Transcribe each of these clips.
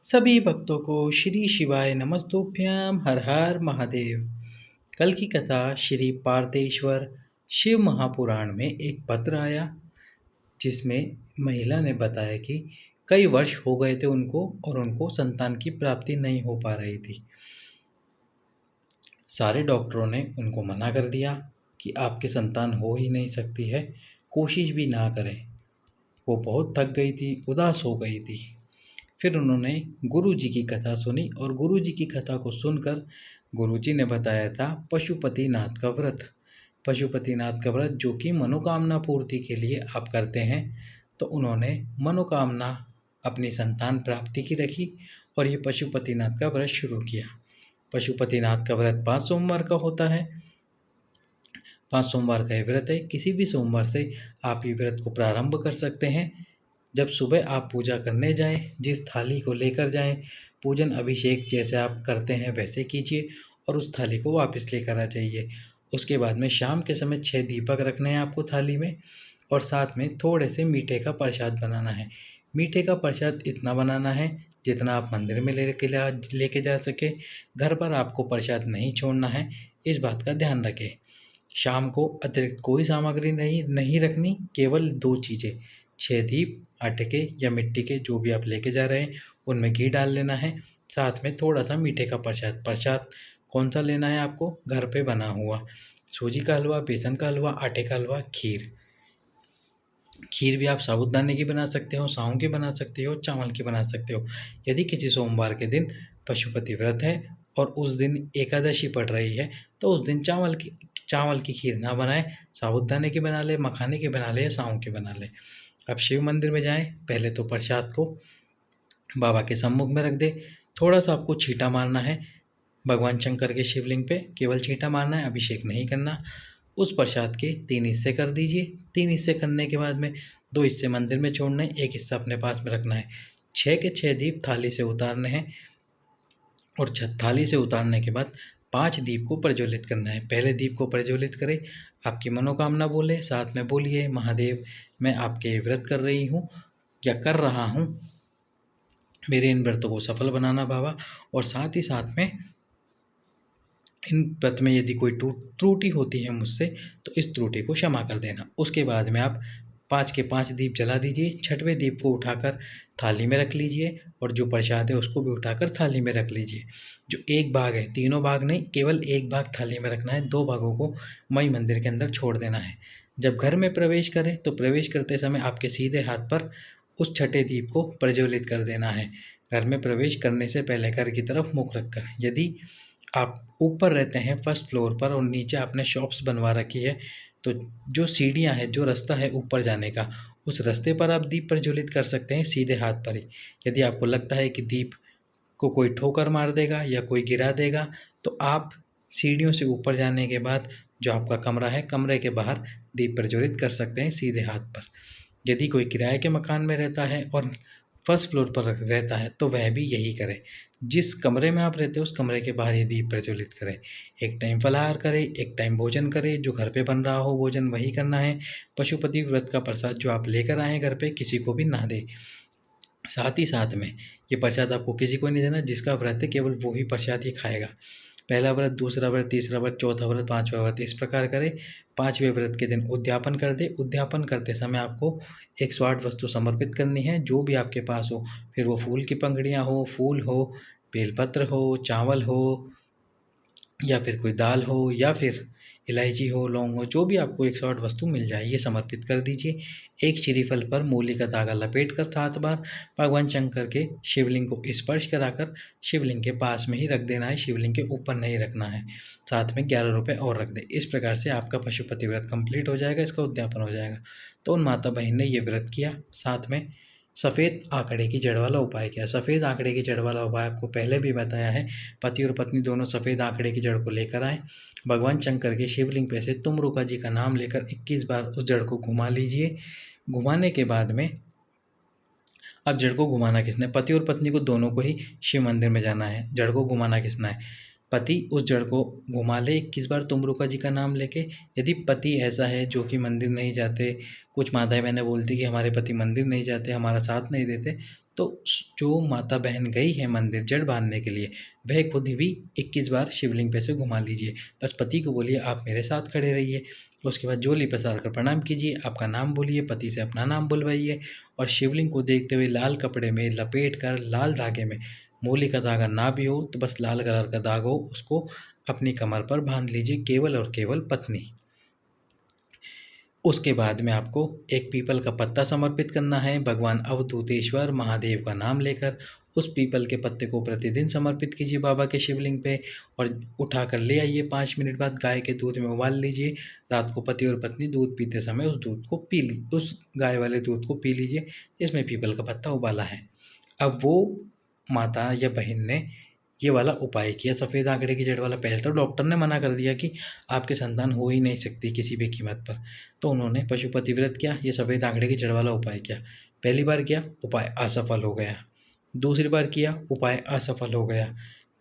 सभी भक्तों को श्री शिवाय नमस्तुभ्यं हर हर महादेव। कल की कथा श्री पार्थेश्वर शिव महापुराण में एक पत्र आया जिसमें महिला ने बताया कि कई वर्ष हो गए थे उनको और उनको संतान की प्राप्ति नहीं हो पा रही थी। सारे डॉक्टरों ने उनको मना कर दिया कि आपकी संतान हो ही नहीं सकती है, कोशिश भी ना करें। वो बहुत थक गई थी, उदास हो गई थी। फिर उन्होंने गुरुजी की कथा सुनी और गुरुजी की कथा को सुनकर गुरुजी ने बताया था पशुपतिनाथ का व्रत। पशुपतिनाथ का व्रत जो कि मनोकामना पूर्ति के लिए आप करते हैं, तो उन्होंने मनोकामना अपनी संतान प्राप्ति की रखी और ये पशुपतिनाथ का व्रत शुरू किया। पशुपतिनाथ का व्रत 5 सोमवार का होता है। 5 सोमवार का ये व्रत है। किसी भी सोमवार से आप ये व्रत को प्रारंभ कर सकते हैं। जब सुबह आप पूजा करने जाएं, जिस थाली को लेकर जाएं, पूजन अभिषेक जैसे आप करते हैं वैसे कीजिए और उस थाली को वापस लेकर आ जाइए। उसके बाद में शाम के समय 6 दीपक रखने हैं आपको थाली में और साथ में थोड़े से मीठे का प्रसाद बनाना है। मीठे का प्रसाद इतना बनाना है जितना आप मंदिर में लेके जा सके। घर पर आपको प्रसाद नहीं छोड़ना है, इस बात का ध्यान रखें। शाम को अतिरिक्त कोई सामग्री नहीं रखनी, केवल 2 चीज़ें, 6 दीप आटे के या मिट्टी के जो भी आप लेके जा रहे हैं उनमें घी डाल लेना है, साथ में थोड़ा सा मीठे का प्रसाद। प्रसाद कौन सा लेना है आपको? घर पे बना हुआ सूजी का हलवा, बेसन का हलवा, आटे का हलवा, खीर। खीर भी आप साबूदाने की बना सकते हो, साँव की बना सकते हो, चावल की बना सकते हो। यदि किसी सोमवार के दिन पशुपति व्रत है और उस दिन एकादशी पड़ रही है तो उस दिन चावल की खीर ना बनाएं, साबूदाने की बना ले, मखाने की बना ले या साँव की बना ले। अब शिव मंदिर में जाएं, पहले तो प्रसाद को बाबा के सम्मुख में रख दे। थोड़ा सा आपको छींटा मारना है भगवान शंकर के शिवलिंग पे, केवल छींटा मारना है, अभिषेक नहीं करना। उस प्रसाद के 3 हिस्से कर दीजिए। 3 हिस्से करने के बाद में 2 हिस्से मंदिर में छोड़ने हैं, 1 हिस्सा अपने पास में रखना है। 6 के 6 दीप थाली से उतारने हैं और थाली से उतारने के बाद 5 दीप को प्रज्वलित करना है। पहले दीप को प्रज्वलित करें, आपकी मनोकामना बोले, साथ में बोलिए महादेव मैं आपके व्रत कर रही हूँ या कर रहा हूँ, मेरे इन व्रतों को सफल बनाना बाबा। और साथ ही साथ में इन व्रत में यदि कोई त्रुटि होती है मुझसे तो इस त्रुटि को क्षमा कर देना। उसके बाद में आप 5 के 5 दीप जला दीजिए। 6वें दीप को उठाकर थाली में रख लीजिए और जो प्रसाद है उसको भी उठाकर थाली में रख लीजिए। जो एक भाग है, तीनों भाग नहीं, केवल एक भाग थाली में रखना है, 2 भागों को मई मंदिर के अंदर छोड़ देना है। जब घर में प्रवेश करें तो प्रवेश करते समय आपके सीधे हाथ पर उस 6ठे दीप को प्रज्वलित कर देना है। घर में प्रवेश करने से पहले घर की तरफ मुख रखकर। यदि आप ऊपर रहते हैं फर्स्ट फ्लोर पर और नीचे आपने शॉप्स बनवा रखी है, तो जो सीढ़ियाँ हैं, जो रास्ता है ऊपर जाने का, उस रास्ते पर आप दीप प्रज्वलित कर सकते हैं सीधे हाथ पर ही। यदि आपको लगता है कि दीप को कोई ठोकर मार देगा या कोई गिरा देगा, तो आप सीढ़ियों से ऊपर जाने के बाद जो आपका कमरा है, कमरे के बाहर दीप प्रज्वलित कर सकते हैं सीधे हाथ पर। यदि कोई किराए के मकान में रहता है और फर्स्ट फ्लोर पर रहता है तो वह भी यही करे। जिस कमरे में आप रहते हो उस कमरे के बाहर ये दीप प्रज्वलित करें। एक टाइम फलाहार करें, एक टाइम भोजन करें, जो घर पे बन रहा हो भोजन वही करना है। पशुपति व्रत का प्रसाद जो आप लेकर आए हैं घर पे किसी को भी ना दें। साथ ही साथ में ये प्रसाद आपको किसी को नहीं देना, जिसका व्रत है केवल वो ही प्रसाद ही खाएगा। पहला व्रत, दूसरा व्रत, तीसरा व्रत, चौथा व्रत, 5वां व्रत इस प्रकार करें। 5वें व्रत के दिन उद्यापन कर दे। उद्यापन करते समय आपको 108 वस्तु समर्पित करनी है, जो भी आपके पास हो। फिर वो फूल की पंखुड़ियाँ हो, फूल हो, बेलपत्र हो, चावल हो या फिर कोई दाल हो या फिर इलायची हो, लौंग हो, जो भी आपको 108 वस्तु मिल जाए ये समर्पित कर दीजिए। एक श्रीफल पर मूली का धागा लपेट कर 7 बार भगवान शंकर के शिवलिंग को स्पर्श कराकर शिवलिंग के पास में ही रख देना है, शिवलिंग के ऊपर नहीं रखना है। साथ में 11 रुपये और रख दें। इस प्रकार से आपका पशुपति व्रत कंप्लीट हो जाएगा, इसका उद्यापन हो जाएगा। तो उन माता बहन ने ये व्रत किया, साथ में सफ़ेद आंकड़े की जड़ वाला उपाय किया। सफ़ेद आंकड़े की जड़ वाला उपाय आपको पहले भी बताया है। पति और पत्नी दोनों सफ़ेद आंकड़े की जड़ को लेकर आएँ। भगवान शंकर के शिवलिंग पे से तुमरुका जी का नाम लेकर 21 बार उस जड़ को घुमा लीजिए। घुमाने के बाद में अब जड़ को घुमाना किसने? पति और पत्नी को दोनों को ही शिव मंदिर में जाना है। जड़ को घुमाना किसना है? पति उस जड़ को घुमा ले 21 बार तुमरुका जी का नाम लेके। यदि पति ऐसा है जो कि मंदिर नहीं जाते, कुछ माताएं बहनें बोलती कि हमारे पति मंदिर नहीं जाते, हमारा साथ नहीं देते, तो जो माता बहन गई है मंदिर जड़ बांधने के लिए, वह खुद भी 21 बार शिवलिंग पे से घुमा लीजिए। बस पति को बोलिए आप मेरे साथ खड़े रहिए। उसके बाद झोली पसार कर प्रणाम कीजिए, आपका नाम बोलिए, पति से अपना नाम बुलवाइए और शिवलिंग को देखते हुए लाल कपड़े में लपेट कर लाल धागे में, मूली का धागा ना भी हो तो बस लाल कलर का धागा हो, उसको अपनी कमर पर बांध लीजिए, केवल और केवल पत्नी। उसके बाद में आपको एक पीपल का पत्ता समर्पित करना है भगवान अवधूतेश्वर महादेव का नाम लेकर। उस पीपल के पत्ते को प्रतिदिन समर्पित कीजिए बाबा के शिवलिंग पे और उठा कर ले आइए। 5 मिनट बाद गाय के दूध में उबाल लीजिए। रात को पति और पत्नी दूध पीते समय उस गाय वाले दूध को पी लीजिए जिसमें पीपल का पत्ता उबाला है। अब वो माता या बहन ने ये वाला उपाय किया, सफ़ेद आंकड़े की जड़ वाला। पहले तो डॉक्टर ने मना कर दिया कि आपके संतान हो ही नहीं सकती किसी भी कीमत पर, तो उन्होंने पशुपति व्रत किया, ये सफ़ेद आंकड़े की जड़ वाला उपाय किया। पहली बार किया, उपाय असफल हो गया। दूसरी बार किया, उपाय असफल हो गया।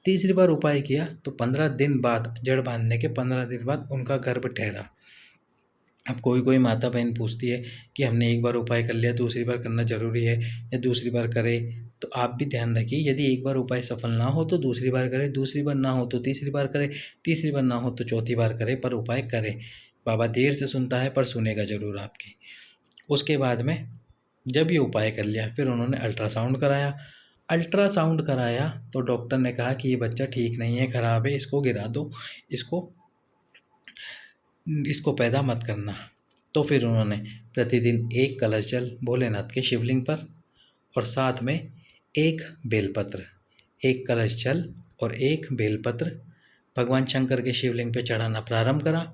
तीसरी बार उपाय किया तो 15 दिन बाद, जड़ बांधने के 15 दिन बाद उनका गर्भ ठहरा। अब कोई माता बहन पूछती है कि हमने एक बार उपाय कर लिया, दूसरी बार करना ज़रूरी है या दूसरी बार करें? तो आप भी ध्यान रखिए, यदि एक बार उपाय सफल ना हो तो दूसरी बार करें, दूसरी बार ना हो तो तीसरी बार करें, तीसरी बार ना हो तो चौथी बार करें, पर उपाय करें। बाबा देर से सुनता है पर सुनेगा ज़रूर आपकी। उसके बाद में जब ये उपाय कर लिया, फिर उन्होंने अल्ट्रासाउंड कराया। अल्ट्रासाउंड कराया तो डॉक्टर ने कहा कि ये बच्चा ठीक नहीं है, ख़राब है, इसको गिरा दो, इसको पैदा मत करना। तो फिर उन्होंने प्रतिदिन एक कलश जल भोलेनाथ के शिवलिंग पर और साथ में एक बेलपत्र, एक कलश जल और एक बेलपत्र भगवान शंकर के शिवलिंग पे चढ़ाना प्रारंभ करा।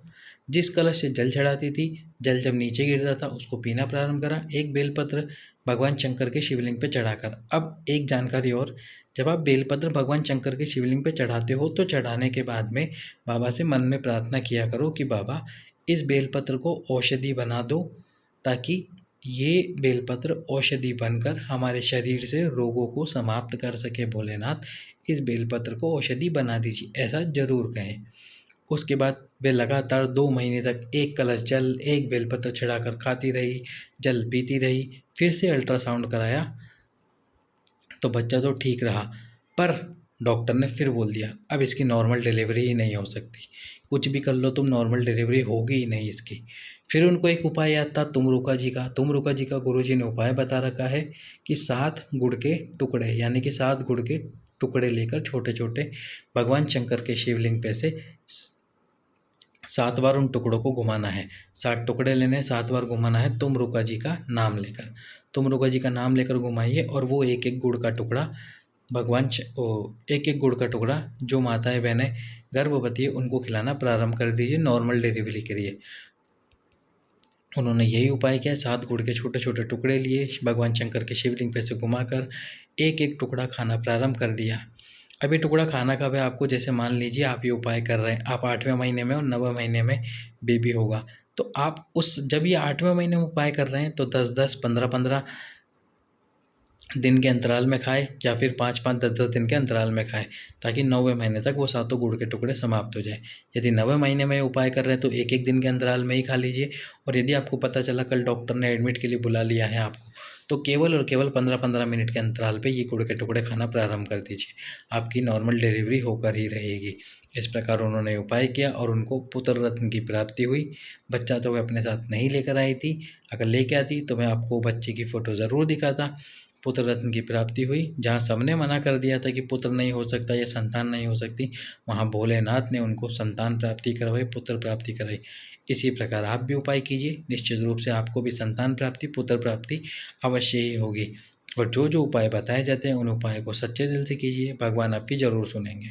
जिस कलश से जल चढ़ाती थी, जल जब नीचे गिरता था उसको पीना प्रारंभ करा, एक बेलपत्र भगवान शंकर के शिवलिंग पे चढ़ाकर। अब एक जानकारी और, जब आप बेलपत्र भगवान शंकर के शिवलिंग पे चढ़ाते हो तो चढ़ाने के बाद में बाबा से मन में प्रार्थना किया करो कि बाबा इस बेलपत्र को औषधि बना दो, ताकि ये बेलपत्र औषधि बनकर हमारे शरीर से रोगों को समाप्त कर सके। भोलेनाथ इस बेलपत्र को औषधि बना दीजिए, ऐसा ज़रूर कहें। उसके बाद वे लगातार 2 महीने तक एक कलश जल, एक बेलपत्र चढ़ाकर खाती रही, जल पीती रही। फिर से अल्ट्रासाउंड कराया तो बच्चा तो ठीक रहा, पर डॉक्टर ने फिर बोल दिया अब इसकी नॉर्मल डिलीवरी ही नहीं हो सकती, कुछ भी कर लो तुम, नॉर्मल डिलीवरी होगी ही नहीं इसकी। फिर उनको एक उपाय याद था तुमरुका जी का। तुमरुका जी का गुरुजी ने उपाय बता रखा है कि 7 गुड़ के टुकड़े, यानी कि 7 गुड़ के टुकड़े लेकर छोटे छोटे भगवान शंकर के शिवलिंग पे से 7 बार उन टुकड़ों को घुमाना है। 7 टुकड़े लेने, 7 बार घुमाना है तुमरुका जी का नाम लेकर। तुमरुका जी का नाम लेकर घुमाइए और वो एक एक गुड़ का टुकड़ा एक एक गुड़ का टुकड़ा जो माताएं बहनें गर्भवती है उनको खिलाना प्रारंभ कर दीजिए नॉर्मल डिलीवरी के लिए। उन्होंने यही उपाय किया, 7 गुड़ के छोटे छोटे टुकड़े लिए, भगवान शंकर के शिवलिंग पे से घुमाकर एक एक टुकड़ा खाना प्रारंभ कर दिया। अब ये टुकड़ा खाना कब है आपको, जैसे मान लीजिए आप ये उपाय कर रहे हैं, आप 8वें महीने में और 9वें महीने में बेबी होगा, तो आप जब ये 8वें महीने में उपाय कर रहे हैं तो 10-10, 15-15 दिन के अंतराल में खाएँ या फिर 5-5, 10-10 दिन के अंतराल में खाएँ, ताकि 9वें महीने तक वो 7 गुड़ के टुकड़े समाप्त हो जाए। यदि 9वें महीने में उपाय कर रहे हैं तो 1-1 दिन के अंतराल में ही खा लीजिए। और यदि आपको पता चला कल डॉक्टर ने एडमिट के लिए बुला लिया है आपको, तो केवल और केवल 15-15 मिनट के अंतराल पे ये गुड़ के टुकड़े खाना प्रारंभ कर दीजिए, आपकी नॉर्मल डिलीवरी होकर ही रहेगी। इस प्रकार उन्होंने उपाय किया और उनको पुत्र रत्न की प्राप्ति हुई। बच्चा तो वह अपने साथ नहीं लेकर आई थी, अगर लेके आती तो मैं आपको बच्चे की फ़ोटो ज़रूर दिखाता। पुत्र रत्न की प्राप्ति हुई। जहाँ सबने मना कर दिया था कि पुत्र नहीं हो सकता या संतान नहीं हो सकती, वहाँ भोलेनाथ ने उनको संतान प्राप्ति करवाई, पुत्र प्राप्ति कराई। इसी प्रकार आप भी उपाय कीजिए, निश्चित रूप से आपको भी संतान प्राप्ति, पुत्र प्राप्ति अवश्य ही होगी। और जो जो उपाय बताए जाते हैं उन उपायों को सच्चे दिल से कीजिए, भगवान आपकी ज़रूर सुनेंगे।